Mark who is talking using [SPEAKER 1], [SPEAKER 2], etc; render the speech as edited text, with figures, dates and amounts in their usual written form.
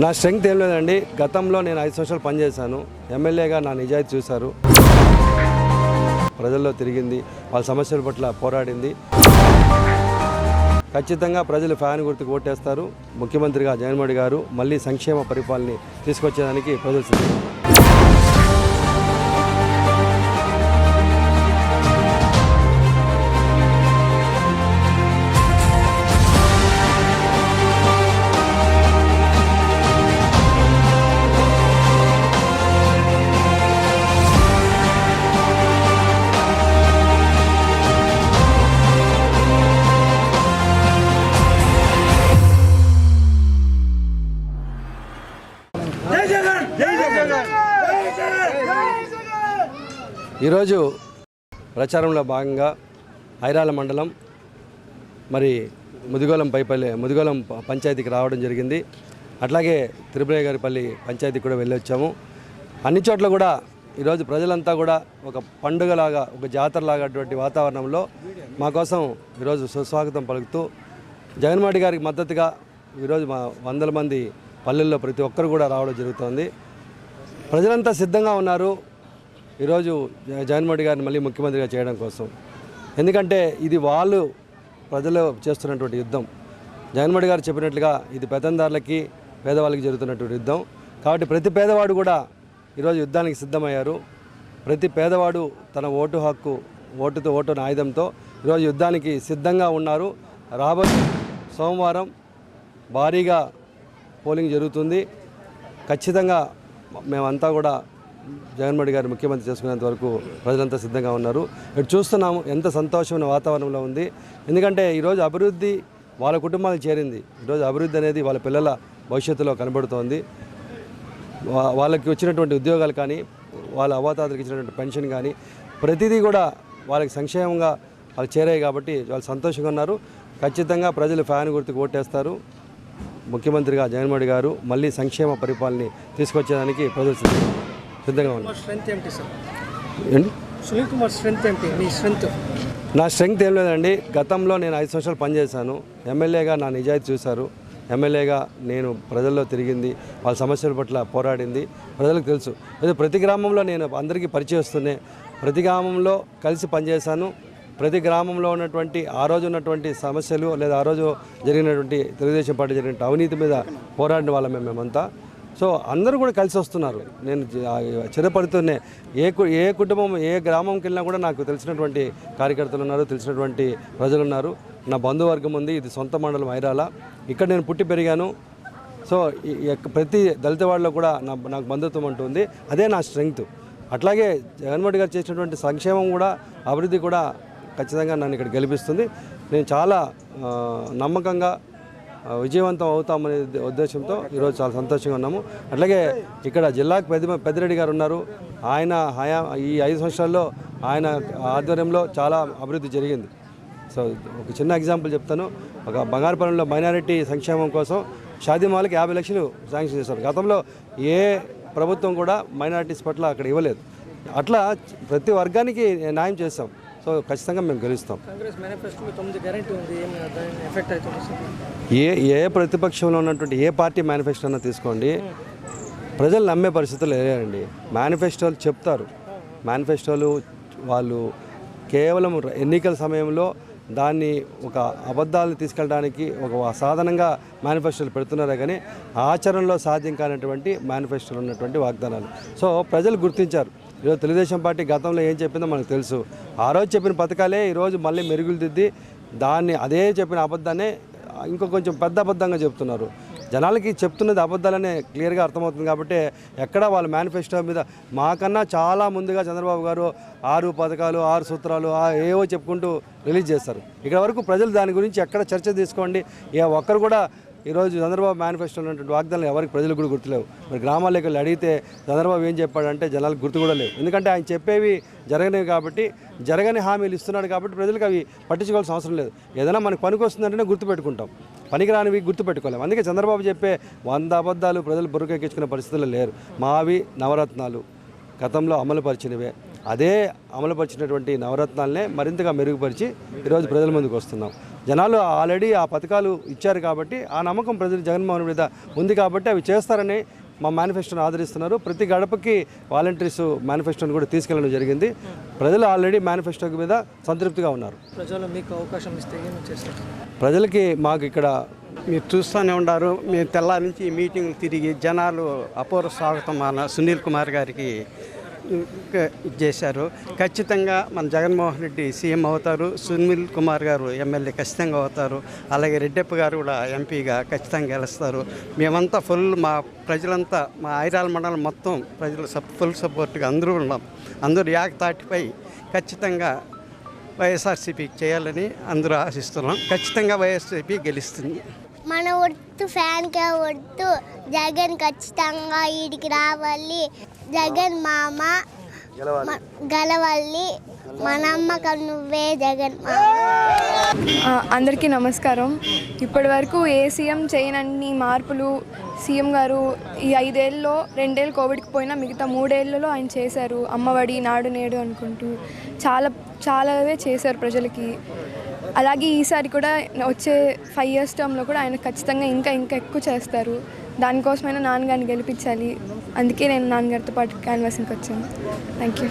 [SPEAKER 1] నా స్ట్రెంగ్త్ ఏం లేదండి. గతంలో నేను 5 సంవత్సరాలు పనిచేశాను. ఎమ్మెల్యేగా నా నిజాయితీ చూశారు. ప్రజల్లో తిరిగింది, వాళ్ళ సమస్యల పట్ల పోరాడింది. ఖచ్చితంగా ప్రజలు ఫ్యాన్ గుర్తుకు ఓటేస్తారు. ముఖ్యమంత్రిగా జగన్మోహన్ గారు మళ్ళీ సంక్షేమ పరిపాలన తీసుకొచ్చేదానికి ప్రజలు సిద్ధం. ఈరోజు ప్రచారంలో భాగంగా ఐరాల మండలం మరి ముదిగోళం పంచాయతీకి రావడం జరిగింది. అట్లాగే తిరుపతి గారిపల్లి పంచాయతీకి కూడా వెళ్ళొచ్చాము. అన్ని చోట్ల కూడా ఈరోజు ప్రజలంతా కూడా ఒక పండుగలాగా, ఒక జాతరలాగా అటువంటి వాతావరణంలో మా కోసం ఈరోజు సుస్వాగతం పలుకుతూ జగన్మోహన్ గారికి మద్దతుగా ఈరోజు మా వందల మంది పల్లెల్లో ప్రతి ఒక్కరు కూడా రావడం జరుగుతోంది. ప్రజలంతా సిద్ధంగా ఉన్నారు ఈరోజు జగన్మోహన్ గారిని మళ్ళీ ముఖ్యమంత్రిగా చేయడం కోసం. ఎందుకంటే ఇది వాళ్ళు ప్రజలు చేస్తున్నటువంటి యుద్ధం. జగన్మోహన్ గారు చెప్పినట్లుగా ఇది పెత్తందారులకి, పేదవాళ్ళకి జరుగుతున్నటువంటి యుద్ధం. కాబట్టి ప్రతి పేదవాడు కూడా ఈరోజు యుద్ధానికి సిద్ధమయ్యారు. ప్రతి పేదవాడు తన ఓటు హక్కు, ఓటు ఆయుధంతో ఈరోజు యుద్ధానికి సిద్ధంగా ఉన్నారు. రాబోయే సోమవారం భారీగా పోలింగ్ జరుగుతుంది. ఖచ్చితంగా మేమంతా కూడా జగన్మోహన్ గారు ముఖ్యమంత్రి చేసుకునేంత వరకు ప్రజలంతా సిద్ధంగా ఉన్నారు. ఇక్కడ చూస్తున్నాము ఎంత సంతోషమైన వాతావరణంలో ఉంది. ఎందుకంటే ఈరోజు అభివృద్ధి వాళ్ళ కుటుంబాలకు చేరింది. ఈరోజు అభివృద్ధి అనేది వాళ్ళ పిల్లల భవిష్యత్తులో కనబడుతోంది. వాళ్ళకి వచ్చినటువంటి ఉద్యోగాలు కానీ, వాళ్ళ అవ్వాతాతలకు ఇచ్చినటువంటి పెన్షన్ కానీ ప్రతిదీ కూడా వాళ్ళకి సంక్షేమంగా వాళ్ళు చేరాయి. కాబట్టి వాళ్ళు సంతోషంగా ఉన్నారు. ఖచ్చితంగా ప్రజలు ఫ్యాన్ గుర్తుకు ఓటేస్తారు. ముఖ్యమంత్రిగా జగన్మోహన్ గారు మళ్ళీ సంక్షేమ పరిపాలన తీసుకొచ్చేదానికి ప్రజలు సిద్ధంగా ఉన్నారు. నా స్ట్రెంగ్త్ ఏం లేదండి. గతంలో నేను 5 సంవత్సరాలు పనిచేశాను. ఎమ్మెల్యేగా నా నిజాయితీ చూశారు. ఎమ్మెల్యేగా నేను ప్రజల్లో తిరిగింది, వాళ్ళ సమస్యల పట్ల పోరాడింది ప్రజలకు తెలుసు. ప్రతి గ్రామంలో నేను అందరికీ పరిచయస్తున్నే. ప్రతి గ్రామంలో కలిసి పనిచేశాను. ప్రతి గ్రామంలో ఉన్నటువంటి ఆ రోజు ఉన్నటువంటి సమస్యలు లేదా ఆ రోజు జరిగినటువంటి తెలుగుదేశం పార్టీ జరిగిన అవినీతి మీద పోరాడిన వాళ్ళమే మేమంతా. సో అందరూ కూడా కలిసి వస్తున్నారు. నేను చిరపడుతూనే ఏ కుటుంబం, ఏ గ్రామంకి వెళ్ళినా కూడా నాకు తెలిసినటువంటి కార్యకర్తలు ఉన్నారు, తెలిసినటువంటి ప్రజలు ఉన్నారు. నా బంధువర్గం ఉంది. ఇది సొంత మండలం ఐరాల. ఇక్కడ నేను పుట్టి పెరిగాను. సో ప్రతి దళిత వాళ్ళలో కూడా నాకు బంధుత్వం ఉంటుంది. అదే నా స్ట్రెంగ్త్. అట్లాగే జగన్మోహన్ గారు చేసినటువంటి సంక్షేమం కూడా, అభివృద్ధి కూడా ఖచ్చితంగా నన్ను ఇక్కడ గెలిపిస్తుంది. నేను చాలా నమ్మకంగా విజయవంతం అవుతామనే ఉద్దేశంతో ఈరోజు చాలా సంతోషంగా ఉన్నాము. అట్లాగే ఇక్కడ జిల్లాకు పెద్దిరెడ్డి గారు ఉన్నారు. ఆయన ఈ 5 సంవత్సరాల్లో ఆయన ఆధ్వర్యంలో చాలా అభివృద్ధి జరిగింది. సో ఒక చిన్న ఎగ్జాంపుల్ చెప్తాను. ఒక బంగారుపాలెంలో మైనారిటీ సంక్షేమం కోసం షాదీమాలకి 50 లక్షలు శాంక్షన్ చేశారు. గతంలో ఏ ప్రభుత్వం కూడా మైనారిటీస్ పట్ల అక్కడ ఇవ్వలేదు. అట్లా ప్రతి వర్గానికి న్యాయం చేస్తాం. సో ఖచ్చితంగా మేము గెలుస్తాం. ఏ ప్రతిపక్షంలో ఉన్నటువంటి ఏ పార్టీ మేనిఫెస్టో అన్నా తీసుకోండి, ప్రజలు నమ్మే పరిస్థితులు లేరండి. మేనిఫెస్టోలు చెప్తారు. మేనిఫెస్టోలు వాళ్ళు కేవలం ఎన్నికల సమయంలో దాన్ని ఒక అబద్ధాలను తీసుకెళ్ళడానికి ఒక సాధనంగా మేనిఫెస్టోలు పెడుతున్నారే కానీ ఆచరణలో సాధ్యం కానటువంటి మేనిఫెస్టోలు ఉన్నటువంటి వాగ్దానాలు. సో ప్రజలు గుర్తించారు. ఈరోజు తెలుగుదేశం పార్టీ గతంలో ఏం చెప్పిందో మనకు తెలుసు. ఆ రోజు చెప్పిన పథకాలే ఈరోజు మళ్ళీ మెరుగులు దిద్ది దాన్ని అదే చెప్పిన అబద్ధాన్ని కొంచెం పెద్ద అబద్ధంగా చెప్తున్నారు. జనాలకి చెప్తున్నది అబద్ధాలనే క్లియర్గా అర్థమవుతుంది. కాబట్టి ఎక్కడ వాళ్ళ మేనిఫెస్టో మీద మాకన్నా చాలా ముందుగా చంద్రబాబు గారు 6 పథకాలు, 6 సూత్రాలు ఏవో చెప్పుకుంటూ రిలీజ్ చేస్తారు. ఇక్కడ వరకు ప్రజలు దాని గురించి ఎక్కడ చర్చ తీసుకోండి. ఒక్కరు కూడా ఈరోజు చంద్రబాబు మేనిఫెస్టోలో ఉన్నటువంటి వాగ్దానాలు ఎవరికి ప్రజలు కూడా గుర్తులేవు. మరి గ్రామాల్లోకి వెళ్ళి అడిగితే చంద్రబాబు ఏం చెప్పాడంటే జనాలకు గుర్తు కూడా లేవు. ఎందుకంటే ఆయన చెప్పేవి జరగనివి కాబట్టి, జరగని హామీలు ఇస్తున్నాడు కాబట్టి ప్రజలకు అవి పట్టించుకోవాల్సిన అవసరం లేదు. ఏదైనా మనకు పనికి వస్తుందంటేనే గుర్తుపెట్టుకుంటాం, పనికిరానివి గుర్తుపెట్టుకోలేము. అందుకే చంద్రబాబు చెప్పే 100 అబద్ధాలు ప్రజలు బుర్రకెక్కించుకునే పరిస్థితుల్లో లేరు. మావి నవరత్నాలు గతంలో అమలుపరిచినవే. అదే అమలుపరిచినటువంటి నవరత్నాలనే మరింతగా మెరుగుపరిచి ఈరోజు ప్రజల ముందుకు వస్తున్నాం. జనాలు ఆల్రెడీ ఆ పథకాలు ఇచ్చారు కాబట్టి ఆ నమ్మకం ప్రజలు జగన్మోహన్ మీద ఉంది కాబట్టి అవి చేస్తారని మా మేనిఫెస్టోని ఆదరిస్తున్నారు. ప్రతి గడపకి వాలంటీర్స్ మేనిఫెస్టోని కూడా తీసుకెళ్ళడం జరిగింది. ప్రజలు ఆల్రెడీ మేనిఫెస్టో మీద సంతృప్తిగా ఉన్నారు.
[SPEAKER 2] ప్రజలు మీకు అవకాశం ఇస్తే ఏం చేస్తారు?
[SPEAKER 1] ప్రజలకి మాకు ఇక్కడ
[SPEAKER 3] మీరు చూస్తూనే ఉన్నారు. మేము తెల్లారి నుంచి ఈ మీటింగ్లు తిరిగి జనాలు అపూర్వ స్వాగతం మన సునీల్ కుమార్ గారికి చేశారు. ఖచ్చితంగా మన జగన్మోహన్ రెడ్డి సీఎం అవుతారు, సునీల్ కుమార్ గారు ఎమ్మెల్యే ఖచ్చితంగా అవుతారు, అలాగే రెడ్డప్ప గారు కూడా ఎంపీగా ఖచ్చితంగా గెలుస్తారు. మేమంతా మా ప్రజలంతా మా ఐరాల మండలం మొత్తం ప్రజలు ఫుల్ సపోర్ట్గా అందరూ ఉన్నాం. అందరూ ఏకతాటిపై ఖచ్చితంగా వైఎస్ఆర్సీపీకి చేయాలని అందరూ ఆశిస్తున్నాం. ఖచ్చితంగా వైఎస్ఆర్సీపీ గెలుస్తుంది.
[SPEAKER 4] మన ఒట్టు ఫ్యాన్కే ఒట్టు జగన్ ఖచ్చితంగా ఈడికి రావాలి. జగన్ మామ గెలవాలి. మనమ్మక నువ్వే జగన్ మామ.
[SPEAKER 5] అందరికీ నమస్కారం. ఇప్పటి వరకు ఏ సీఎం చేయనన్ని మార్పులు సీఎం గారు ఈ 5 ఏళ్ళలో 2 ఏళ్ళు కోవిడ్కి పోయినా మిగతా 3 ఏళ్లలో ఆయన చేశారు. అమ్మఒడి, నాడు నేడు అనుకుంటూ చాలావే చేశారు ప్రజలకి. అలాగే ఈసారి కూడా వచ్చే 5 years టర్మ్లో కూడా ఆయన ఖచ్చితంగా ఇంకా ఎక్కువ చేస్తారు. దానికోసమైనా నాన్నగారిని గెలిపించాలి. అందుకే నేను నాన్నగారితో పాటు క్యాన్వాసింగ్కి వచ్చాను. Thank you.